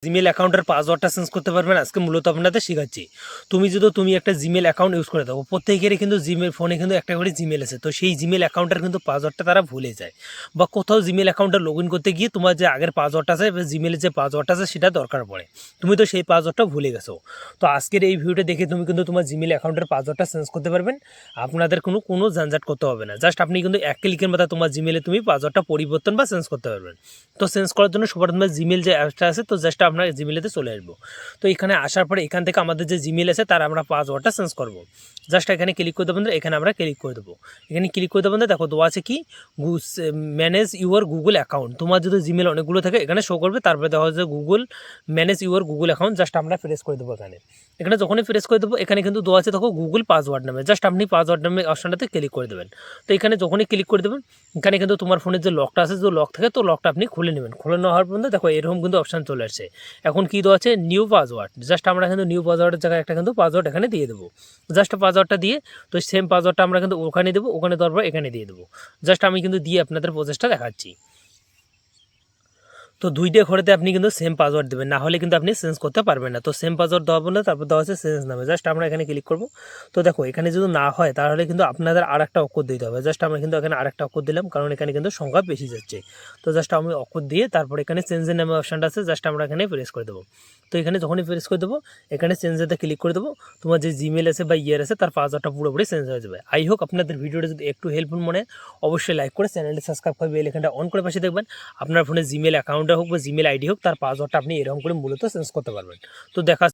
Gmail অ্যাকাউন্টের পাসওয়ার্ডটা change করতে পারবেন আজকে মূলত আপনাদের শেখাচ্ছি। তুমি একটা জিমেল অ্যাকাউন্ট ইউজ করে থাকো, প্রত্যেকেরই কিন্তু জিমেল ফোনে কিন্তু একটা করে জিমেল আছে, তো সেই জিমেল অ্যাকাউন্টের কিন্তু পাসওয়ার্ডটা তারা ভুলে যায়, বা কোথাও জিমেল অ্যাকাউন্টে লগ ইন করতে গিয়ে তোমার যে আগের পাসওয়ার্ডটা আছে জিমেলের যে পাসওয়ার্ডটা আছে সেটা দরকার পড়ে, তুমি তো সেই পাসওয়ার্ডটা ভুলে গেছো। তো আজকের এই ভিডিওটা দেখে তুমি কিন্তু তোমার জিমেল অ্যাকাউন্টের পাসওয়ার্ডটা চেঞ্জ করতে পারবেন, আপনাদের কোনো ঝঞ্ঝাট করতে হবে না। জাস্ট আপনি কিন্তু এক ক্লিকের মধ্যে তোমার জিমেলে তুমি পাসওয়ার্ডটা পরিবর্তন বা চেঞ্জ করতে পারবেন। তো চেঞ্জ করার জন্য সবার তোমার জিমেল যে অ্যাপসটা আছে, তো জাস্ট আপনার জিমেলেতে চলে আসবো। তো এখানে আসার পরে এখান থেকে আমাদের যে জিমেল আছে তার আমরা পাসওয়ার্ডটা চেঞ্জ করবো। জাস্ট এখানে ক্লিক করে দেবেন, এখানে আমরা ক্লিক করে দেবো। এখানে ক্লিক করে দেবেন, দেখো দেওয়া আছে কি ম্যানেজ ইউর গুগল অ্যাকাউন্ট। তোমার যদি জিমেল অনেকগুলো থাকে এখানে শো করবে, তারপরে দেওয়া হচ্ছে Google manage your Google account. Just আমরা প্রেস করে দেবো এখানে। এখানে যখনই প্রেস করে দেবো এখানে কিন্তু দেওয়া আছে দেখো গুগল পাসওয়ার্ড নামে, জাস্ট আপনি পাসওয়ার্ড নামে অপশনটাতে ক্লিক করে দেবেন। তো এখানে যখনই ক্লিক করে দেবেন এখানে কিন্তু তোমার ফোনের যে লকটা আছে, যে লক থাকে তো লকটা আপনি খুলে নেবেন। খুলে নেওয়ার পর্যন্ত দেখো এরকম কিন্তু অপশান চলে আসছে। এখন কী দেওয়া আছে নিউ পাসওয়ার্ড, জাস্ট আমরা কিন্তু নিউ পাসওয়ার্ডের জায়গায় একটা কিন্তু পাসওয়ার্ড এখানে দিয়ে দেবো। জাস্ট পাসওয়ার্ডটা দিয়ে তো সেম পাসওয়ার্ডটা আমরা কিন্তু ওখানে দেবো, ওখানে দেওয়ার পর এখানে দিয়ে দেবো। জাস্ট আমি কিন্তু দিয়ে আপনাদের প্রসেসটা দেখাচ্ছি। তো দুইটা ঘরেতে আপনি কিন্তু সেম পাসওয়ার্ড দেবেন, না হলে কিন্তু আপনি চেঞ্জ করতে পারবেন না। তো সেম পাসওয়ার্ড দেওয়া বলে তারপর দেওয়া আছে চেঞ্জ নামে, জাস্ট আমরা এখানে ক্লিক করব। তো দেখো এখানে যদি না হয় তাহলে কিন্তু আপনাদের আর একটা অক্ষর দিতে হবে। জাস্ট আমরা কিন্তু এখানে আরেকটা অক্ষর দিলাম, কারণ এখানে কিন্তু সংখ্যা বেশি যাচ্ছে। তো জাস্ট আমি অক্ষর দিয়ে তারপর এখানে চেঞ্জের নামে অপশানটা আছে, জাস্ট আমরা এখানে প্রেস করে দেবো। তো এখানে যখনই প্রেস করে দেবো এখানে চেঞ্জেতে ক্লিক করে দেবো, তোমার যে জিমেল আছে বা ইয়ের আছে তার পাসওয়ার্ডটা পুরোপুরি চেঞ্জ হয়ে যাবে। আই হোক আপনাদের ভিডিওটা যদি একটু হেল্পফুল মনে অবশ্যই লাইক করে চ্যানেলটি সাবস্ক্রাইব করে বেল আইকনটা অন করে পাশে দেখবেন। আপনার ফোনে জিমেল অ্যাকাউন্টে হোক বা জিমেল আইডি হোক তার পাসওয়ার্ডটা আপনি এরকম করে মূলত চেঞ্জ করতে পারবেন। তো দেখা